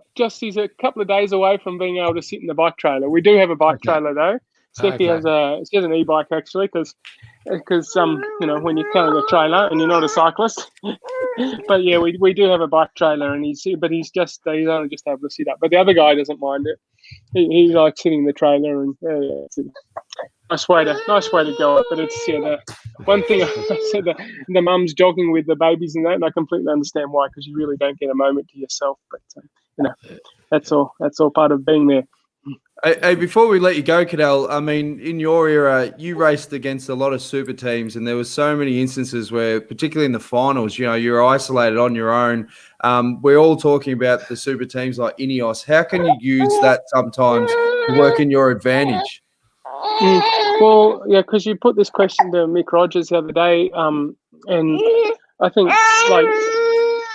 couple of days away from being able to sit in the bike trailer. We do have a bike trailer though. Steffi has an e-bike actually, because when you're carrying a trailer and you're not a cyclist. But yeah, we do have a bike trailer, and he's only just able to sit up. But the other guy doesn't mind it. He likes sitting in the trailer, and nice way to go. But it's the one thing I said, the mums jogging with the babies and that, and I completely understand why, because you really don't get a moment to yourself. But that's all part of being there. Hey, before we let you go, Cadel, I mean, in your era, you raced against a lot of super teams, and there were so many instances where, particularly in the finals, you're isolated on your own. We're all talking about the super teams like Ineos. How can you use that sometimes to work in your advantage? Well, yeah, because you put this question to Mick Rogers the other day, and I think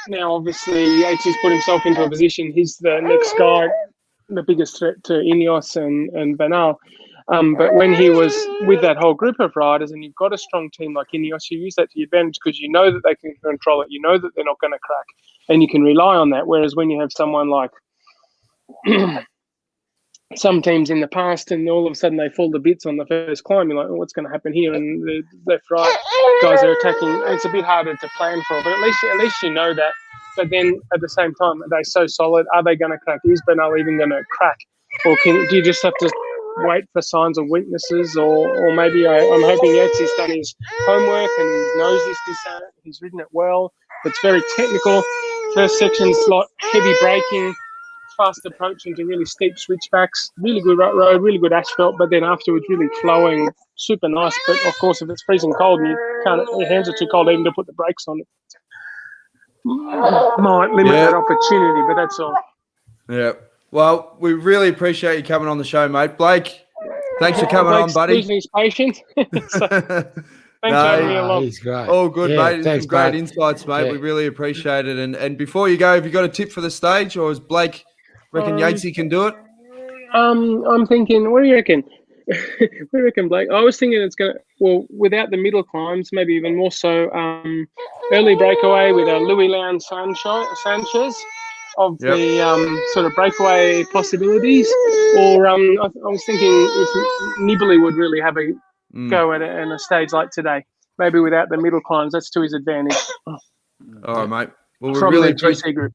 now obviously Yates has put himself into a position. He's the next guy, the biggest threat to Ineos and Bernal. But when he was with that whole group of riders, and you've got a strong team like Ineos, you use that to your advantage because you know that they can control it. You know that they're not going to crack, and you can rely on that. Whereas when you have someone like some teams in the past, and all of a sudden they fall to bits on the first climb, you're like, oh, what's going to happen here? And the left, right guys are attacking. It's a bit harder to plan for, but at least you know that. But then at the same time, are they so solid? Are they going to crack? Is Bernal even going to crack? Or do you just have to wait for signs of weaknesses? Or maybe I'm hoping Yates has done his homework and he knows this descent. He's ridden it well. It's very technical. First section's like heavy braking, fast approach into really steep switchbacks. Really good road, really good asphalt. But then afterwards, really flowing, super nice. But of course, if it's freezing cold and your hands are too cold even to put the brakes on it, might limit that opportunity, but that's all. Yeah. Well, we really appreciate you coming on the show, mate. Blake, thanks for coming on, buddy. He's patient. Thanks for having me along. He's great. All good, mate. Thanks, Some great mate. insights, mate. We really appreciate it. And before you go, have you got a tip for the stage, or is Blake reckon Yatesy can do it? I'm thinking, what do you reckon? What do you reckon, Blake? I was thinking it's going to, without the middle climbs, maybe even more so, early breakaway with a Louis Leon Sanchez of the sort of breakaway possibilities. Or I was thinking if Nibali would really have a go at it in a stage like today, maybe without the middle climbs. That's to his advantage. All right, mate. Well, From the GC group.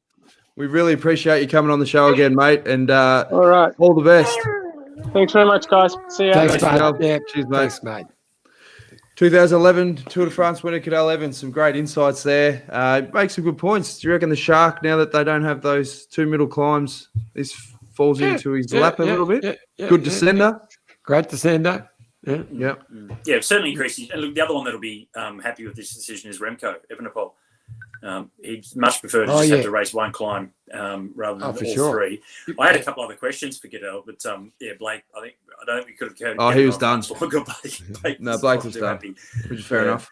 We really appreciate you coming on the show again, mate. And all right, all the best. Thanks very much, guys. See you. Thanks, mate. Yeah, cheers, mate. Thanks, mate. 2011 Tour de France winner Cadel Evans, some great insights there. Makes some good points. Do you reckon the Shark, now that they don't have those two middle climbs, this falls into his lap a little bit? Good descender. Great descender. Yeah. Yeah, certainly increasing. And look, the other one that'll be happy with this decision is Remco Evenepoel. He'd much prefer to just have to race one climb rather than all three. I had a couple other questions for Cadel, but Blake, I don't think we could have carried. Oh, he was done. Blake was done, happy. Which is fair enough.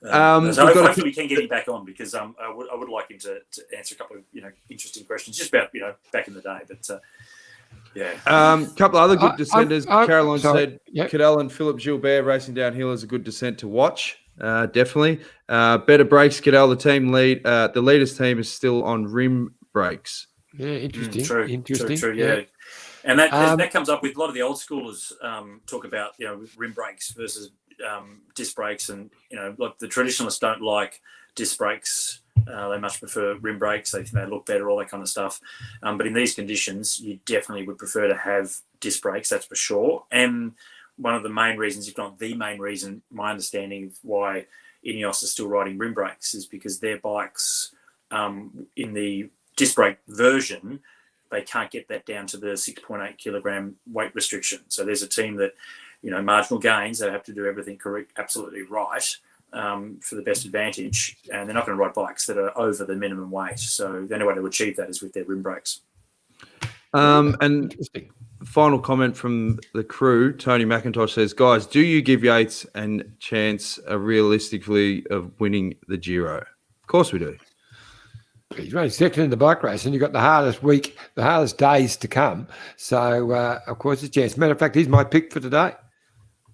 So hopefully we can get him back on, because I would like him to answer a couple of interesting questions just about back in the day, but. Couple of other good descenders. Caroline said Yep. Cadel and Philip Gilbert racing downhill is a good descent to watch. Definitely. Better brakes, Cadel. The leaders team is still on rim brakes. Yeah, interesting. True. Yeah. And that comes up with a lot of the old schoolers talk about rim brakes versus disc brakes, and like the traditionalists don't like disc brakes. They much prefer rim brakes. They think they look better, all that kind of stuff. But in these conditions, you definitely would prefer to have disc brakes, that's for sure. And one of the main reasons, if not the main reason, my understanding of why Ineos are still riding rim brakes is because their bikes, in the disc brake version, they can't get that down to the 6.8 kilogram weight restriction. So there's a team that, marginal gains, they have to do everything correct, absolutely right, for the best advantage, and they're not going to ride bikes that are over the minimum weight. So the only way to achieve that is with their rim brakes. And final comment from the crew, Tony McIntosh says, guys, do you give Yates a chance realistically of winning the Giro? Of course we do. He's running second in the bike race, and you've got the hardest days to come. So, of course, a chance. Matter of fact, he's my pick for today.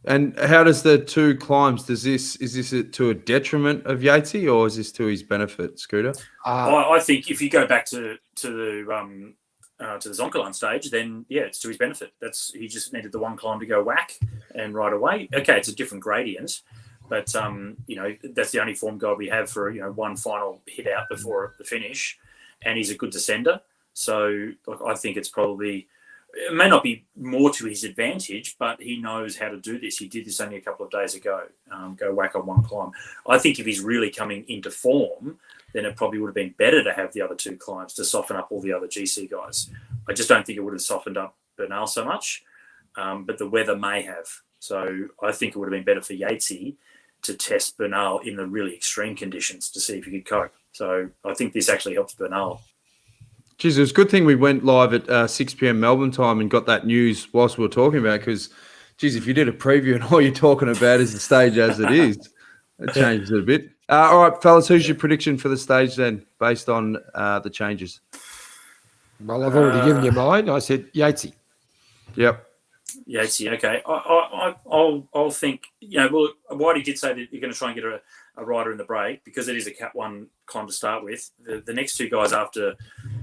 And how does the two climbs, is this to a detriment of Yatesy, or is this to his benefit, Scooter? I think if you go back to the Zoncolan stage, then it's to his benefit. He just needed the one climb to go whack and right away. Okay, it's a different gradient, but that's the only form guide we have for one final hit out before the finish, and he's a good descender. So I think it's probably it may not be more to his advantage, but he knows how to do this. He did this only a couple of days ago, go whack on one climb. I think if he's really coming into form, then it probably would have been better to have the other 2 climbs to soften up all the other GC guys. I just don't think it would have softened up Bernal so much, but the weather may have. So I think it would have been better for Yatesy to test Bernal in the really extreme conditions to see if he could cope. So I think this actually helps Bernal. Geez, it was a good thing we went live at 6 p.m. Melbourne time and got that news whilst we were talking about it, because, geez, if you did a preview and all you're talking about is the stage as it is, it changes it a bit. All right, fellas, who's your prediction for the stage then, based on the changes? Well, I've already given you mine. I said Yatesy. Yep. Yatesy, okay. I'll think, well, Whitey did say that you're going to try and get a rider in the break because it is a Cat 1 climb to start with. The next 2 guys after,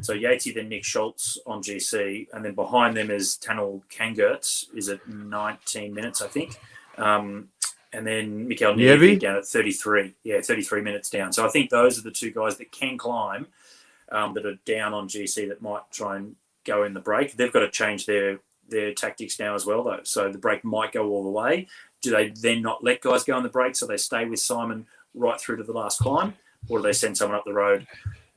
so Yatesy, then Nick Schultz on GC, and then behind them is Tanel Kangertz, is at 19 minutes, I think. And then Mikael Nievi down at 33. Yeah, 33 minutes down. So I think those are the 2 guys that can climb that are down on GC that might try and go in the break. They've got to change their tactics now as well, though. So the break might go all the way. Do they then not let guys go on the break so they stay with Simon right through to the last climb? Or do they send someone up the road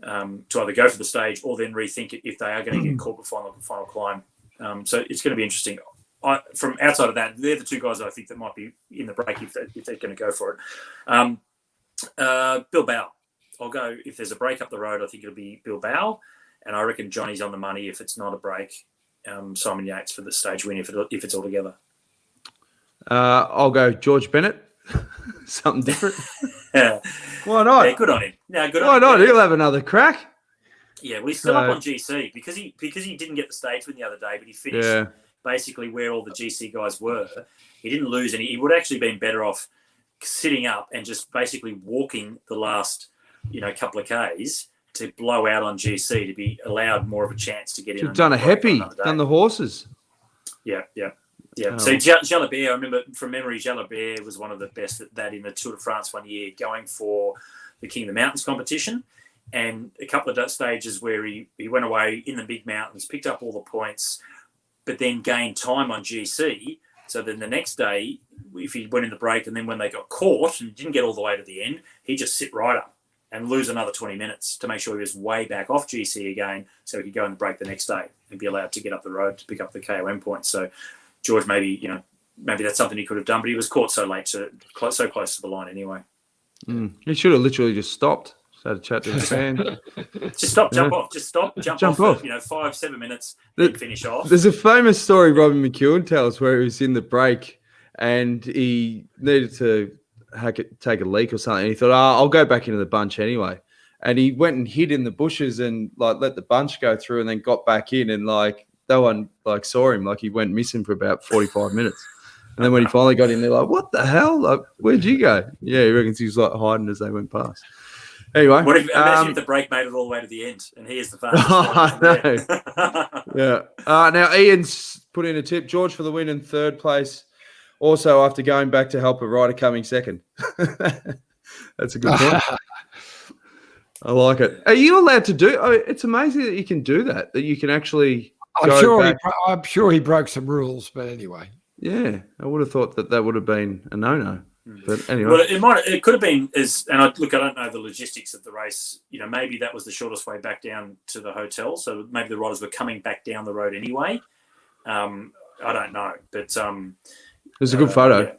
to either go for the stage or then rethink it if they are going to get caught before the final climb? So it's going to be interesting. From outside of that, they're the 2 guys I think that might be in the break if they're going to go for it. Bilbao. I'll go, if there's a break up the road, I think it'll be Bilbao. And I reckon Johnny's on the money if it's not a break. Simon Yates for the stage win if it's all together. I'll go George Bennett. Something different. Yeah. Why not? Yeah, good on him. No, good Why on not? him. He'll have another crack. Yeah, well, he's still up on GC because he didn't get the stage win the other day, but he finished basically where all the GC guys were. He didn't lose any. He would have actually been better off sitting up and just basically walking the last, couple of Ks to blow out on GC to be allowed more of a chance to get in. You've done a happy, done the horses. Yeah. Oh. So Jalabert, I remember from memory, Jalabert was one of the best at that in the Tour de France one year, going for the King of the Mountains competition. And a couple of stages where he went away in the big mountains, picked up all the points, but then gained time on GC. So then the next day, if he went in the break and then when they got caught and didn't get all the way to the end, he'd just sit right up and lose another 20 minutes to make sure he was way back off GC again so he could go in the break the next day and be allowed to get up the road to pick up the KOM points. So George, maybe that's something he could have done, but he was caught so late, so close to the line anyway. He should have literally just stopped. Had a chat to the fan. Just stop, jump off. Just stop, jump off. For, 5-7 minutes, then finish off. There's a famous story Robin McEwen tells where he was in the break and he needed to take a leak or something. He thought, I'll go back into the bunch anyway. And he went and hid in the bushes and let the bunch go through and then got back in and no one saw him. He went missing for about 45 minutes. And then when he finally got in, they're like, what the hell? Where'd you go? Yeah, he reckons he was hiding as they went past. Anyway, imagine if the break made it all the way to the end, and here's the fastest. Yeah. Now Ian's put in a tip: George for the win in 3rd place. Also, after going back to help a rider coming 2nd. That's a good point. I like it. Are you allowed to do? It's amazing that you can do that. That you can actually. I'm sure he broke some rules, but anyway. Yeah, I would have thought that would have been a no-no. But anyway, well, it could have been I don't know the logistics of the race. Maybe that was the shortest way back down to the hotel. So maybe the riders were coming back down the road anyway. I don't know, but it was a good photo. Yeah.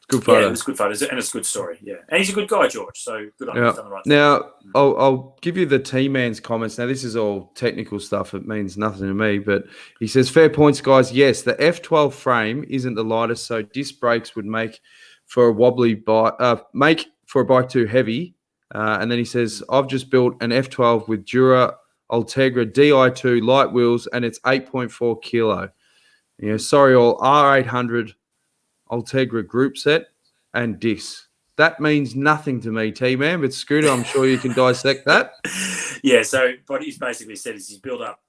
Good photo. Yeah, it was good photos, and it's a good story. Yeah, and he's a good guy, George. So good on him. He's done the right thing. Now I'll give you the T-Man's comments. Now this is all technical stuff. It means nothing to me, but he says fair points, guys. Yes, the F12 frame isn't the lightest, so disc brakes would make for a wobbly bike, make for a bike too heavy. And then he says, I've just built an F12 with Dura Ultegra Di2 light wheels, and it's 8.4 kilo. Sorry all, R800 Ultegra group set and discs. That means nothing to me, T-Man, but Scooter, I'm sure you can dissect that. Yeah, so what he's basically said is he's built up,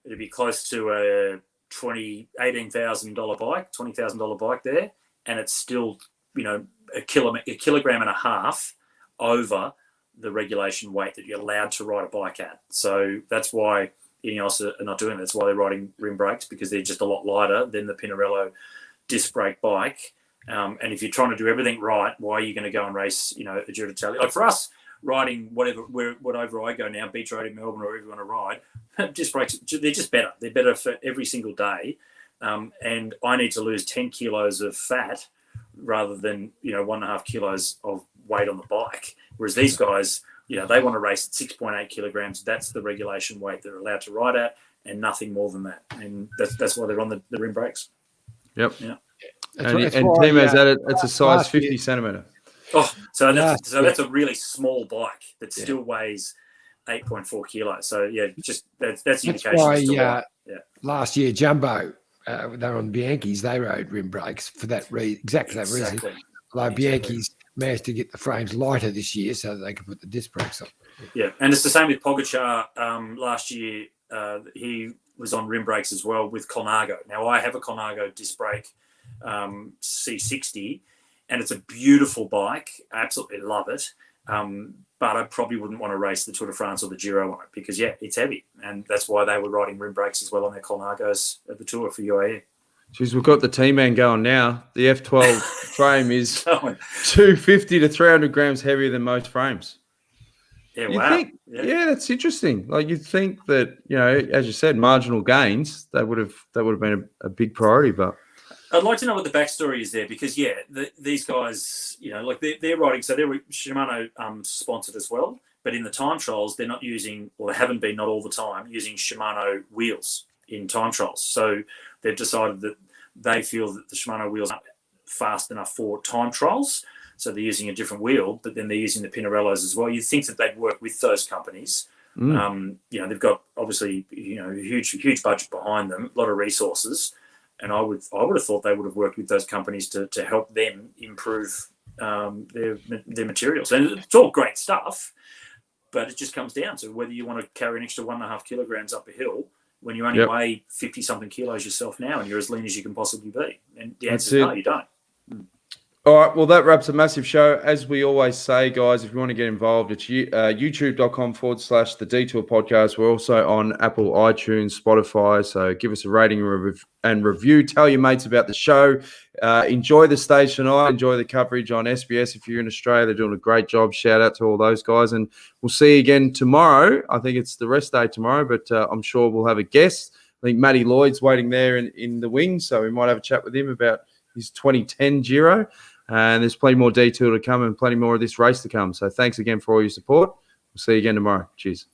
it'd be close to a $18,000 bike, $20,000 bike there. And it's still, a kilogram and a half over the regulation weight that you're allowed to ride a bike at. So that's why Ineos are not doing. That's why they're riding rim brakes, because they're just a lot lighter than the Pinarello disc brake bike. And if you're trying to do everything right, why are you going to go and race, a Giro d'Italia? Like for us, riding whatever I go now, Beach Road in Melbourne or wherever you want to ride, disc brakes, they're just better. They're better for every single day. And I need to lose 10 kilos of fat rather than, 1.5 kilos of weight on the bike. Whereas these guys, they want to race at 6.8 kilograms. That's the regulation weight they're allowed to ride at, and nothing more than that. And that's why they're on the rim brakes. Yep. Yeah. And Timo's at it. It's a size 50 centimetre. Oh, so that's a really small bike that still weighs 8.4 kilos. So yeah, just that's the indication. Why, last year Jumbo, they were on Bianchi's. They rode rim brakes for that exactly that reason. Like Bianchi's managed to get the frames lighter this year so that they could put the disc brakes on. Yeah, and it's the same with Pogacar. Last year, he was on rim brakes as well with Colnago. Now I have a Colnago disc brake C60, and it's a beautiful bike. I absolutely love it. But I probably wouldn't want to race the Tour de France or the Giro on it because, it's heavy. And that's why they were riding rim brakes as well on their Colnagos at the Tour for UAE. Jeez, we've got the T-Man going now. The F12 frame is 250 to 300 grams heavier than most frames. Yeah, You wow. think, that's interesting. Like you'd think that, as you said, marginal gains, that would have been a big priority, but I'd like to know what the backstory is there because, these guys, they're riding. So they're Shimano sponsored as well. But in the time trials, they're not using, or they haven't been, not all the time, using Shimano wheels in time trials. So they've decided that they feel that the Shimano wheels aren't fast enough for time trials. So they're using a different wheel, but then they're using the Pinarellos as well. You'd think that they'd work with those companies. They've got obviously, a huge budget behind them, a lot of resources. And I would have thought they would have worked with those companies to help them improve their materials. And it's all great stuff, but it just comes down to whether you want to carry an extra 1.5 kilograms up a hill when you only weigh 50-something kilos yourself now and you're as lean as you can possibly be. And the answer is no, you don't. All right, well, that wraps a massive show. As we always say, guys, if you want to get involved, it's youtube.com/The Detour Podcast. We're also on Apple, iTunes, Spotify. So give us a rating and review. Tell your mates about the show. Enjoy the stage tonight. Enjoy the coverage on SBS. If you're in Australia, they're doing a great job. Shout out to all those guys. And we'll see you again tomorrow. I think it's the rest day tomorrow, but I'm sure we'll have a guest. I think Matty Lloyd's waiting there in the wings, so we might have a chat with him about his 2010 Giro. And there's plenty more detail to come and plenty more of this race to come. So thanks again for all your support. We'll see you again tomorrow. Cheers.